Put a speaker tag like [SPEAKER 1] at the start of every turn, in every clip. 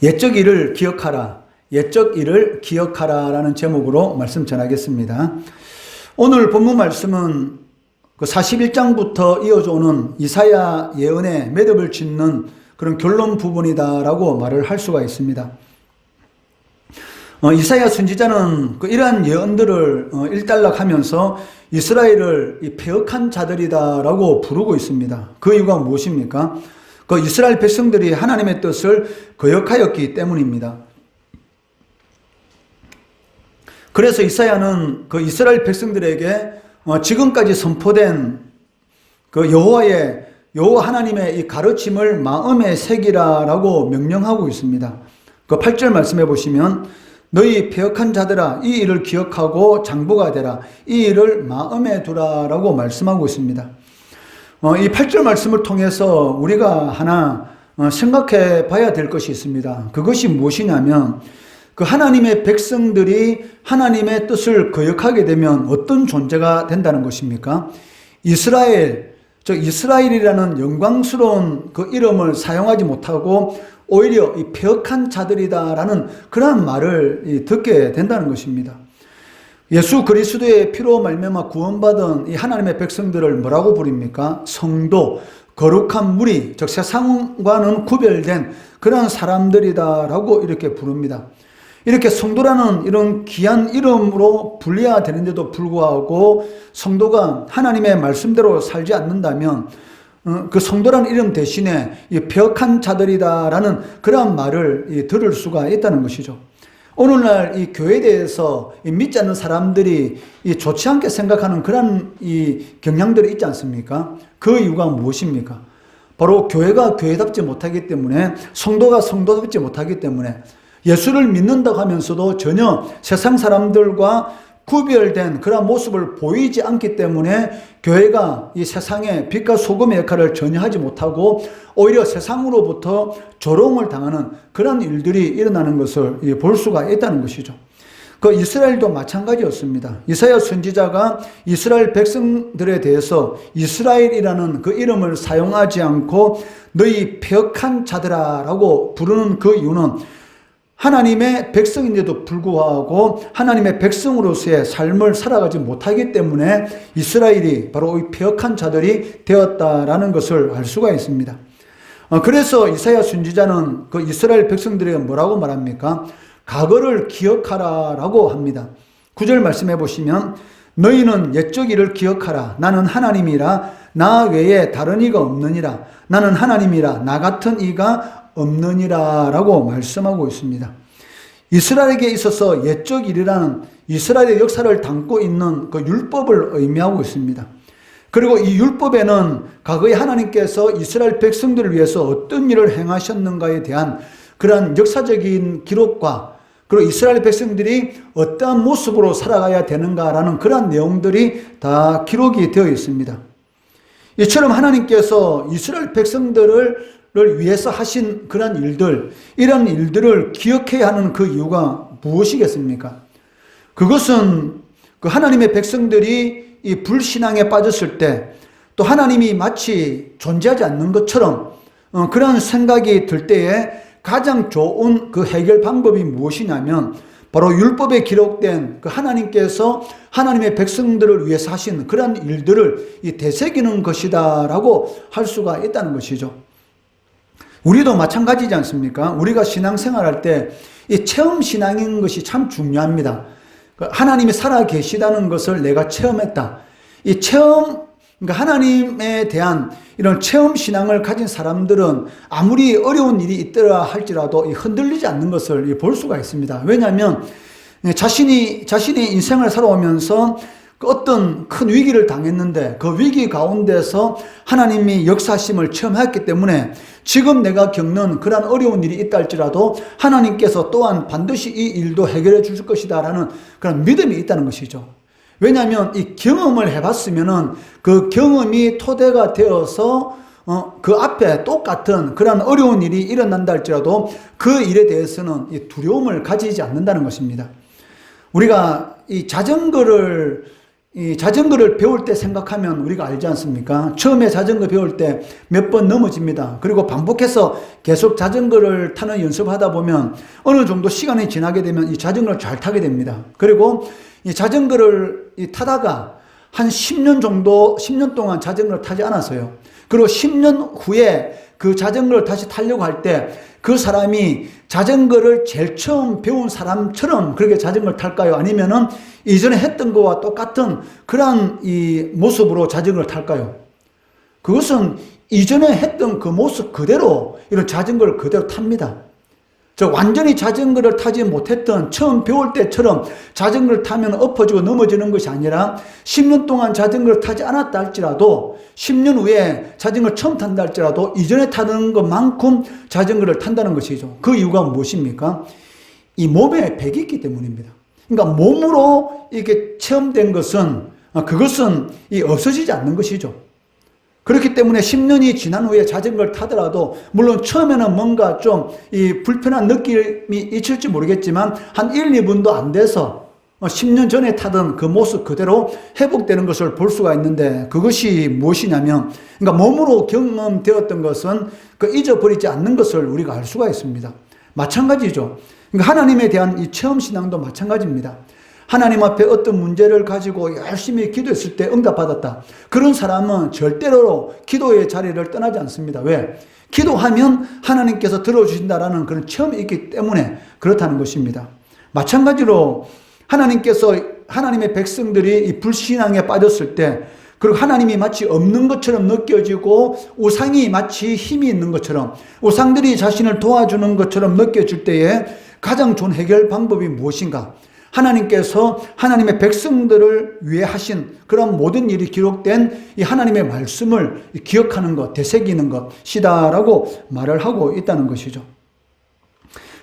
[SPEAKER 1] 옛적 일을 기억하라, 옛적 일을 기억하라라는 제목으로 말씀 전하겠습니다. 오늘 본문 말씀은 그 41장부터 이어져 오는 이사야 예언에 매듭을 짓는 그런 결론 부분이다라고 말을 할 수가 있습니다. 이사야 선지자는 이러한 예언들을 일단락하면서 이스라엘을 이 패역한 자들이다라고 부르고 있습니다. 그 이유가 무엇입니까? 그 이스라엘 백성들이 하나님의 뜻을 거역하였기 때문입니다. 그래서 이사야는 그 이스라엘 백성들에게 지금까지 선포된 그 여호와 하나님의 이 가르침을 마음에 새기라라고 명령하고 있습니다. 그 8절 말씀해 보시면 너희 패역한 자들아 이 일을 기억하고 장부가 되라, 이 일을 마음에 두라라고 말씀하고 있습니다. 이 8절 말씀을 통해서 우리가 하나 생각해 봐야 될 것이 있습니다. 그것이 무엇이냐면 그 하나님의 백성들이 하나님의 뜻을 거역하게 되면 어떤 존재가 된다는 것입니까? 이스라엘이라는 영광스러운 그 이름을 사용하지 못하고 오히려 이 패역한 자들이다라는 그러한 말을 듣게 된다는 것입니다. 예수 그리스도의 피로 말미암아 구원받은 이 하나님의 백성들을 뭐라고 부릅니까? 성도, 거룩한 무리, 즉 세상과는 구별된 그런 사람들이다라고 이렇게 부릅니다. 이렇게 성도라는 이런 귀한 이름으로 불려야 되는데도 불구하고 성도가 하나님의 말씀대로 살지 않는다면 그 성도라는 이름 대신에 이 패역한 자들이다라는 그러한 말을 들을 수가 있다는 것이죠. 오늘날 이 교회에 대해서 믿지 않는 사람들이 좋지 않게 생각하는 그런 이 경향들이 있지 않습니까? 그 이유가 무엇입니까? 바로 교회가 교회답지 못하기 때문에, 성도가 성도답지 못하기 때문에, 예수를 믿는다고 하면서도 전혀 세상 사람들과 구별된 그런 모습을 보이지 않기 때문에 교회가 이 세상의 빛과 소금의 역할을 전혀 하지 못하고 오히려 세상으로부터 조롱을 당하는 그런 일들이 일어나는 것을 볼 수가 있다는 것이죠. 그 이스라엘도 마찬가지였습니다. 이사야 선지자가 이스라엘 백성들에 대해서 이스라엘이라는 그 이름을 사용하지 않고 너희 패역한 자들아라고 부르는 그 이유는 하나님의 백성인데도 불구하고 하나님의 백성으로서의 삶을 살아가지 못하기 때문에 이스라엘이 바로 이 패역한 자들이 되었다라는 것을 알 수가 있습니다. 그래서 이사야 선지자는 그 이스라엘 백성들에게 뭐라고 말합니까? 과거를 기억하라라고 합니다. 9절 말씀해 보시면 너희는 옛적 일을 기억하라. 나는 하나님이라 나 외에 다른 이가 없느니라. 나는 하나님이라 나 같은 이가 없느니라 라고 말씀하고 있습니다. 이스라엘에게 있어서 옛적 일이라는 이스라엘의 역사를 담고 있는 그 율법을 의미하고 있습니다. 그리고 이 율법에는 과거에 하나님께서 이스라엘 백성들을 위해서 어떤 일을 행하셨는가에 대한 그런 역사적인 기록과 그리고 이스라엘 백성들이 어떠한 모습으로 살아가야 되는가라는 그런 내용들이 다 기록이 되어 있습니다. 이처럼 하나님께서 이스라엘 백성들을 위해서 하신 그런 일들, 이런 일들을 기억해야 하는 그 이유가 무엇이겠습니까? 그것은 그 하나님의 백성들이 이 불신앙에 빠졌을 때 또 하나님이 마치 존재하지 않는 것처럼 그런 생각이 들 때에 가장 좋은 그 해결 방법이 무엇이냐면 바로 율법에 기록된 그 하나님께서 하나님의 백성들을 위해서 하신 그런 일들을 되새기는 것이다라고 할 수가 있다는 것이죠. 우리도 마찬가지지 않습니까? 우리가 신앙생활할 때 이 체험 신앙인 것이 참 중요합니다. 하나님이 살아 계시다는 것을 내가 체험했다. 이 체험, 그러니까 하나님에 대한 이런 체험 신앙을 가진 사람들은 아무리 어려운 일이 있더라 할지라도 흔들리지 않는 것을 볼 수가 있습니다. 왜냐하면 자신의 인생을 살아오면서 어떤 큰 위기를 당했는데 그 위기 가운데서 하나님이 역사하심을 체험했기 때문에 지금 내가 겪는 그런 어려운 일이 있다 할지라도 하나님께서 또한 반드시 이 일도 해결해 주실 것이다 라는 그런 믿음이 있다는 것이죠. 왜냐하면 이 경험을 해봤으면은 그 경험이 토대가 되어서 그 앞에 똑같은 그런 어려운 일이 일어난다 할지라도 그 일에 대해서는 이 두려움을 가지지 않는다는 것입니다. 우리가 이 자전거를 이 자전거를 배울 때 생각하면 우리가 알지 않습니까? 처음에 자전거 배울 때 몇 번 넘어집니다. 그리고 반복해서 계속 자전거를 타는 연습하다 보면 어느 정도 시간이 지나게 되면 이 자전거를 잘 타게 됩니다. 그리고 이 자전거를 타다가 한 10년 동안 자전거를 타지 않았어요. 그리고 10년 후에 그 자전거를 다시 타려고 할 때 그 사람이 자전거를 제일 처음 배운 사람처럼 그렇게 자전거를 탈까요? 아니면은 이전에 했던 거와 똑같은 그런 이 모습으로 자전거를 탈까요? 그것은 이전에 했던 그 모습 그대로 이런 자전거를 그대로 탑니다. 완전히 자전거를 타지 못했던 처음 배울 때처럼 자전거를 타면 엎어지고 넘어지는 것이 아니라 10년 동안 자전거를 타지 않았다 할지라도 10년 후에 자전거를 처음 탄다 할지라도 이전에 타는 것만큼 자전거를 탄다는 것이죠. 그 이유가 무엇입니까? 이 몸에 백이 있기 때문입니다. 그러니까 몸으로 이렇게 체험된 것은 그것은 없어지지 않는 것이죠. 그렇기 때문에 10년이 지난 후에 자전거를 타더라도 물론 처음에는 뭔가 좀 이 불편한 느낌이 있을지 모르겠지만 한 1, 2분도 안 돼서 10년 전에 타던 그 모습 그대로 회복되는 것을 볼 수가 있는데 그것이 무엇이냐면 그러니까 몸으로 경험되었던 것은 그 잊어버리지 않는 것을 우리가 알 수가 있습니다. 마찬가지죠. 그러니까 하나님에 대한 이 체험신앙도 마찬가지입니다. 하나님 앞에 어떤 문제를 가지고 열심히 기도했을 때 응답받았다. 그런 사람은 절대로 기도의 자리를 떠나지 않습니다. 왜? 기도하면 하나님께서 들어주신다라는 그런 체험이 있기 때문에 그렇다는 것입니다. 마찬가지로 하나님께서 하나님의 백성들이 이 불신앙에 빠졌을 때 그리고 하나님이 마치 없는 것처럼 느껴지고 우상이 마치 힘이 있는 것처럼 우상들이 자신을 도와주는 것처럼 느껴질 때에 가장 좋은 해결 방법이 무엇인가? 하나님께서 하나님의 백성들을 위해 하신 그런 모든 일이 기록된 이 하나님의 말씀을 기억하는 것, 되새기는 것이다라고 말을 하고 있다는 것이죠.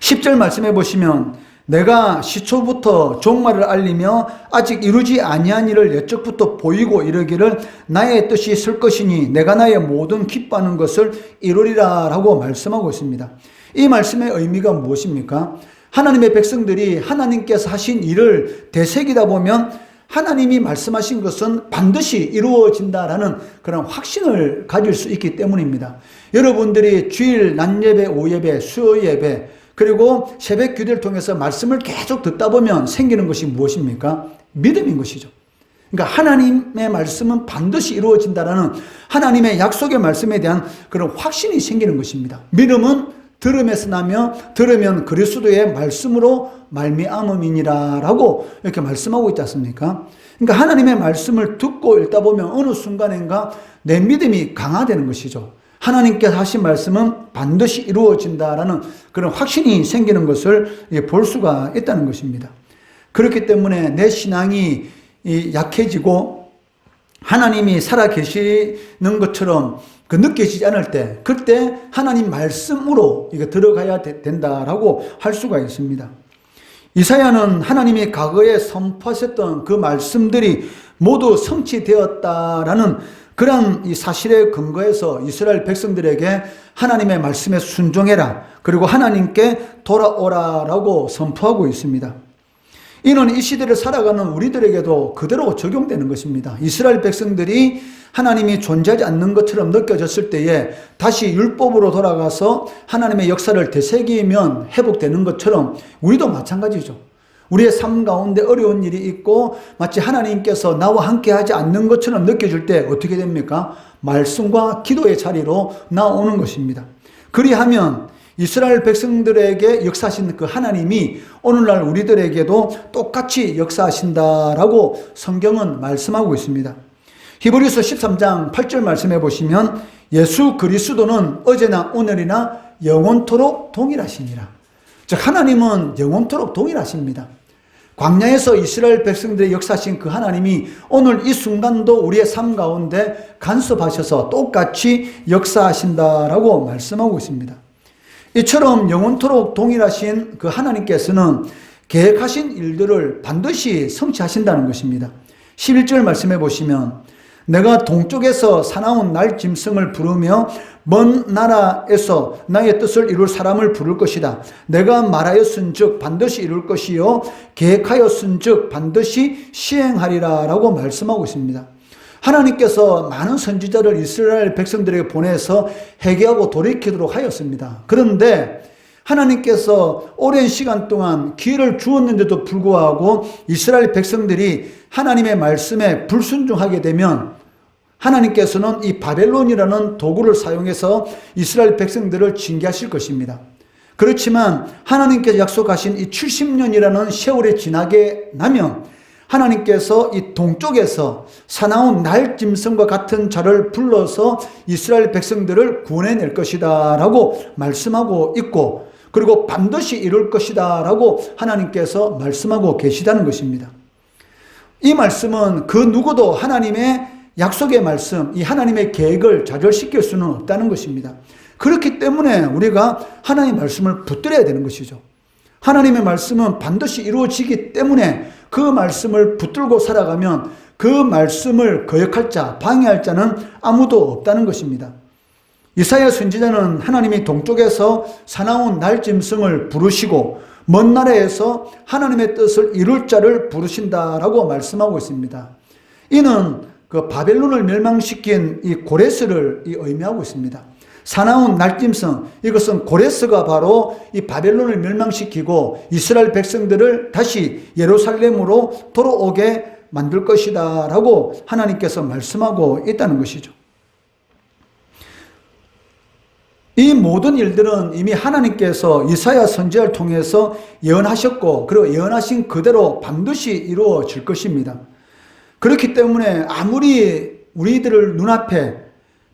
[SPEAKER 1] 10절 말씀해 보시면 내가 시초부터 종말을 알리며 아직 이루지 아니한 일을 옛적부터 보이고 이르기를 나의 뜻이 있을 것이니 내가 나의 모든 기뻐하는 것을 이루리라 라고 말씀하고 있습니다. 이 말씀의 의미가 무엇입니까? 하나님의 백성들이 하나님께서 하신 일을 되새기다 보면 하나님이 말씀하신 것은 반드시 이루어진다라는 그런 확신을 가질 수 있기 때문입니다. 여러분들이 주일 낮예배, 오예배, 수요예배 그리고 새벽 기도를 통해서 말씀을 계속 듣다 보면 생기는 것이 무엇입니까? 믿음인 것이죠. 그러니까 하나님의 말씀은 반드시 이루어진다라는 하나님의 약속의 말씀에 대한 그런 확신이 생기는 것입니다. 믿음은 들음에서 나며 들으면 그리스도의 말씀으로 말미암음이니라라고 이렇게 말씀하고 있지 않습니까? 그러니까 하나님의 말씀을 듣고 읽다 보면 어느 순간인가 내 믿음이 강화되는 것이죠. 하나님께서 하신 말씀은 반드시 이루어진다라는 그런 확신이 생기는 것을 볼 수가 있다는 것입니다. 그렇기 때문에 내 신앙이 약해지고 하나님이 살아계시는 것처럼 느껴지지 않을 때 그때 하나님 말씀으로 들어가야 된다라고 할 수가 있습니다. 이사야는 하나님이 과거에 선포하셨던 그 말씀들이 모두 성취되었다라는 그런 이 사실에 근거해서 이스라엘 백성들에게 하나님의 말씀에 순종해라 그리고 하나님께 돌아오라라고 선포하고 있습니다. 이는 이 시대를 살아가는 우리들에게도 그대로 적용되는 것입니다. 이스라엘 백성들이 하나님이 존재하지 않는 것처럼 느껴졌을 때에 다시 율법으로 돌아가서 하나님의 역사를 되새기면 회복되는 것처럼 우리도 마찬가지죠. 우리의 삶 가운데 어려운 일이 있고 마치 하나님께서 나와 함께 하지 않는 것처럼 느껴질 때 어떻게 됩니까? 말씀과 기도의 자리로 나오는 것입니다. 그리하면 이스라엘 백성들에게 역사하신 그 하나님이 오늘날 우리들에게도 똑같이 역사하신다라고 성경은 말씀하고 있습니다. 히브리서 13장 8절 말씀해 보시면 예수 그리스도는 어제나 오늘이나 영원토록 동일하시니라. 즉 하나님은 영원토록 동일하십니다. 광야에서 이스라엘 백성들의 역사하신 그 하나님이 오늘 이 순간도 우리의 삶 가운데 간섭하셔서 똑같이 역사하신다라고 말씀하고 있습니다. 이처럼 영원토록 동일하신 그 하나님께서는 계획하신 일들을 반드시 성취하신다는 것입니다. 11절 말씀해 보시면 내가 동쪽에서 사나운 날 짐승을 부르며 먼 나라에서 나의 뜻을 이룰 사람을 부를 것이다. 내가 말하였은즉 반드시 이룰 것이요 계획하였은즉 반드시 시행하리라 라고 말씀하고 있습니다. 하나님께서 많은 선지자를 이스라엘 백성들에게 보내서 회개하고 돌이키도록 하였습니다. 그런데 하나님께서 오랜 시간 동안 기회를 주었는데도 불구하고 이스라엘 백성들이 하나님의 말씀에 불순종하게 되면 하나님께서는 이 바벨론이라는 도구를 사용해서 이스라엘 백성들을 징계하실 것입니다. 그렇지만 하나님께서 약속하신 이 70년이라는 세월이 지나게 나면 하나님께서 이 동쪽에서 사나운 날짐승과 같은 자를 불러서 이스라엘 백성들을 구원해낼 것이다 라고 말씀하고 있고, 그리고 반드시 이룰 것이다 라고 하나님께서 말씀하고 계시다는 것입니다. 이 말씀은 그 누구도 하나님의 약속의 말씀, 이 하나님의 계획을 좌절시킬 수는 없다는 것입니다. 그렇기 때문에 우리가 하나님의 말씀을 붙들어야 되는 것이죠. 하나님의 말씀은 반드시 이루어지기 때문에 그 말씀을 붙들고 살아가면 그 말씀을 거역할 자, 방해할 자는 아무도 없다는 것입니다. 이사야 선지자는 하나님이 동쪽에서 사나운 날짐승을 부르시고 먼 나라에서 하나님의 뜻을 이룰 자를 부르신다라고 말씀하고 있습니다. 이는 그 바벨론을 멸망시킨 이 고레스를 의미하고 있습니다. 사나운 날짐승, 이것은 고레스가 바로 이 바벨론을 멸망시키고 이스라엘 백성들을 다시 예루살렘으로 돌아오게 만들 것이다 라고 하나님께서 말씀하고 있다는 것이죠. 이 모든 일들은 이미 하나님께서 이사야 선지자를 통해서 예언하셨고, 그리고 예언하신 그대로 반드시 이루어질 것입니다. 그렇기 때문에 아무리 우리들 눈앞에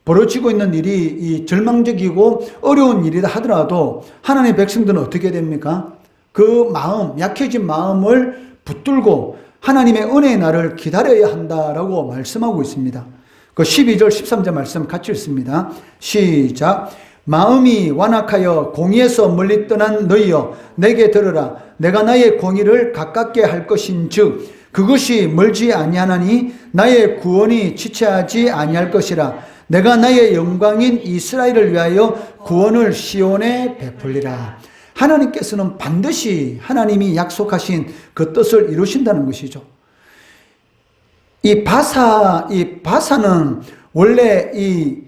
[SPEAKER 1] 벌어지고 있는 일이 이 절망적이고 어려운 일이다 하더라도 하나님의 백성들은 어떻게 됩니까? 그 마음, 약해진 마음을 붙들고 하나님의 은혜의 날을 기다려야 한다라고 말씀하고 있습니다. 그 12절, 13절 말씀 같이 읽습니다. 시작. 마음이 완악하여 공의에서 멀리 떠난 너희여, 내게 들으라. 내가 나의 공의를 가깝게 할 것인즉 그것이 멀지 아니하나니 나의 구원이 지체하지 아니할 것이라. 내가 나의 영광인 이스라엘을 위하여 구원을 시온에 베풀리라. 하나님께서는 반드시 하나님이 약속하신 그 뜻을 이루신다는 것이죠. 이 바사는 원래 이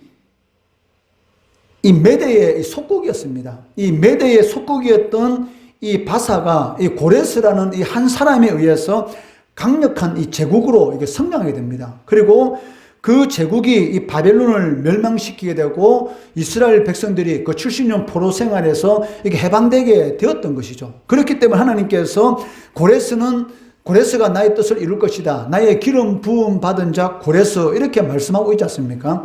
[SPEAKER 1] 메대의 속국이었습니다. 이 메대의 속국이었던 이 바사가 이 고레스라는 이 한 사람에 의해서 강력한 이 제국으로 이게 성장하게 됩니다. 그리고 그 제국이 이 바벨론을 멸망시키게 되고 이스라엘 백성들이 그 70년 포로 생활에서 이게 해방되게 되었던 것이죠. 그렇기 때문에 하나님께서 고레스가 나의 뜻을 이룰 것이다. 나의 기름 부음 받은 자 고레스, 이렇게 말씀하고 있지 않습니까?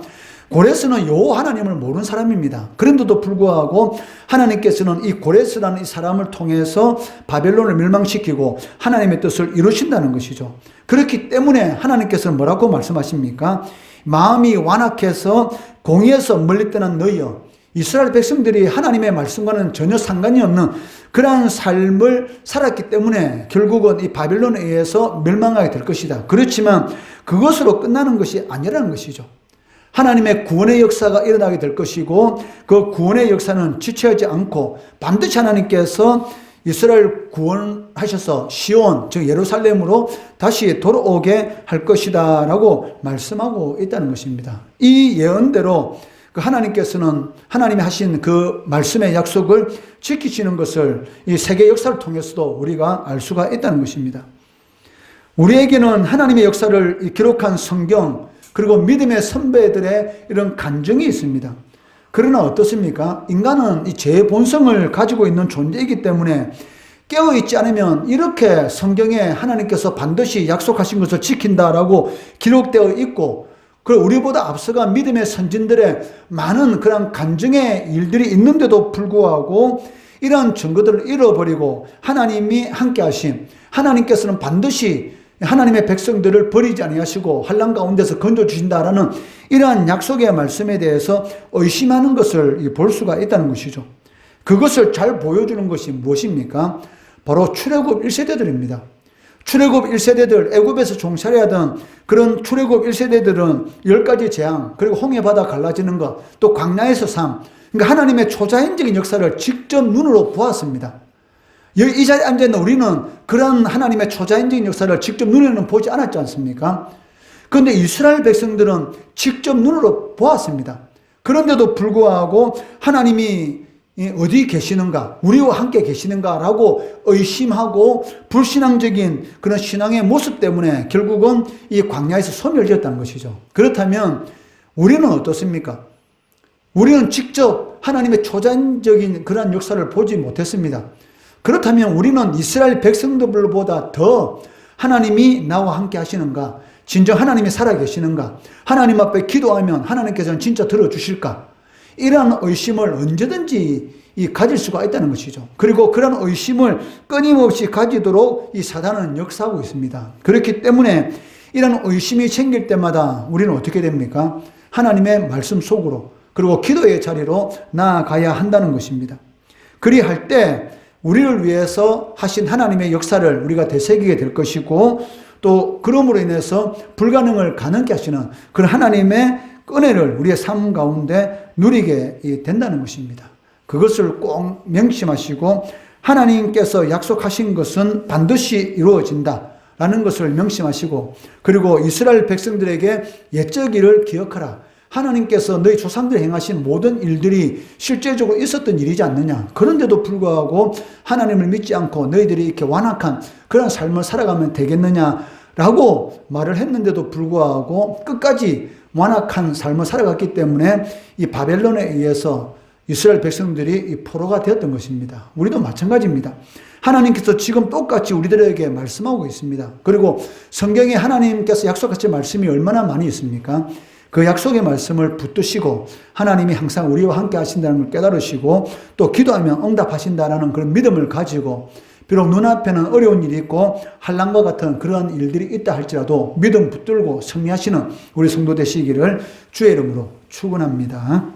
[SPEAKER 1] 고레스는 여호와 하나님을 모르는 사람입니다. 그런데도 불구하고 하나님께서는 이 고레스라는 이 사람을 통해서 바벨론을 멸망시키고 하나님의 뜻을 이루신다는 것이죠. 그렇기 때문에 하나님께서는 뭐라고 말씀하십니까? 마음이 완악해서 공의에서 멀리 떠난 너희여. 이스라엘 백성들이 하나님의 말씀과는 전혀 상관이 없는 그러한 삶을 살았기 때문에 결국은 이 바벨론에 의해서 멸망하게 될 것이다. 그렇지만 그것으로 끝나는 것이 아니라는 것이죠. 하나님의 구원의 역사가 일어나게 될 것이고 그 구원의 역사는 지체하지 않고 반드시 하나님께서 이스라엘 구원하셔서 시온, 즉 예루살렘으로 다시 돌아오게 할 것이다 라고 말씀하고 있다는 것입니다. 이 예언대로 그 하나님께서는 하나님이 하신 그 말씀의 약속을 지키시는 것을 이 세계 역사를 통해서도 우리가 알 수가 있다는 것입니다. 우리에게는 하나님의 역사를 기록한 성경, 그리고 믿음의 선배들의 이런 간증이 있습니다. 그러나 어떻습니까? 인간은 이 죄의 본성을 가지고 있는 존재이기 때문에 깨어있지 않으면 이렇게 성경에 하나님께서 반드시 약속하신 것을 지킨다라고 기록되어 있고, 그리고 우리보다 앞서간 믿음의 선진들의 많은 그런 간증의 일들이 있는데도 불구하고 이러한 증거들을 잃어버리고 하나님이 함께 하신, 하나님께서는 반드시 하나님의 백성들을 버리지 아니하시고 환난 가운데서 건져주신다라는 이러한 약속의 말씀에 대해서 의심하는 것을 볼 수가 있다는 것이죠. 그것을 잘 보여주는 것이 무엇입니까? 바로 출애굽 1세대들입니다. 출애굽 1세대들, 애굽에서 종살이하던 그런 출애굽 1세대들은 10가지 재앙, 그리고 홍해바다 갈라지는 것, 또 광야에서 삶, 그러니까 하나님의 초자연적인 역사를 직접 눈으로 보았습니다. 이 자리에 앉아있는 우리는 그런 하나님의 초자연적인 역사를 직접 눈에는 보지 않았지 않습니까? 그런데 이스라엘 백성들은 직접 눈으로 보았습니다. 그런데도 불구하고 하나님이 어디 계시는가, 우리와 함께 계시는가라고 의심하고 불신앙적인 그런 신앙의 모습 때문에 결국은 이 광야에서 소멸되었다는 것이죠. 그렇다면 우리는 어떻습니까? 우리는 직접 하나님의 초자연적인 그런 역사를 보지 못했습니다. 그렇다면 우리는 이스라엘 백성들보다 더 하나님이 나와 함께 하시는가, 진정 하나님이 살아계시는가, 하나님 앞에 기도하면 하나님께서는 진짜 들어주실까, 이러한 의심을 언제든지 가질 수가 있다는 것이죠. 그리고 그런 의심을 끊임없이 가지도록 이 사단은 역사하고 있습니다. 그렇기 때문에 이런 의심이 생길 때마다 우리는 어떻게 됩니까? 하나님의 말씀 속으로, 그리고 기도의 자리로 나아가야 한다는 것입니다. 그리할 때 우리를 위해서 하신 하나님의 역사를 우리가 되새기게 될 것이고, 또 그러므로 인해서 불가능을 가능케 하시는 그런 하나님의 은혜를 우리의 삶 가운데 누리게 된다는 것입니다. 그것을 꼭 명심하시고, 하나님께서 약속하신 것은 반드시 이루어진다라는 것을 명심하시고, 그리고 이스라엘 백성들에게 옛적 일을 기억하라. 하나님께서 너희 조상들이 행하신 모든 일들이 실제적으로 있었던 일이지 않느냐. 그런데도 불구하고 하나님을 믿지 않고 너희들이 이렇게 완악한 그런 삶을 살아가면 되겠느냐라고 말을 했는데도 불구하고 끝까지 완악한 삶을 살아갔기 때문에 이 바벨론에 의해서 이스라엘 백성들이 포로가 되었던 것입니다. 우리도 마찬가지입니다. 하나님께서 지금 똑같이 우리들에게 말씀하고 있습니다. 그리고 성경에 하나님께서 약속하신 말씀이 얼마나 많이 있습니까? 그 약속의 말씀을 붙드시고 하나님이 항상 우리와 함께 하신다는 걸 깨달으시고, 또 기도하면 응답하신다는 그런 믿음을 가지고, 비록 눈앞에는 어려운 일이 있고 환난과 같은 그러한 일들이 있다 할지라도 믿음 붙들고 승리하시는 우리 성도 되시기를 주의 이름으로 축원합니다.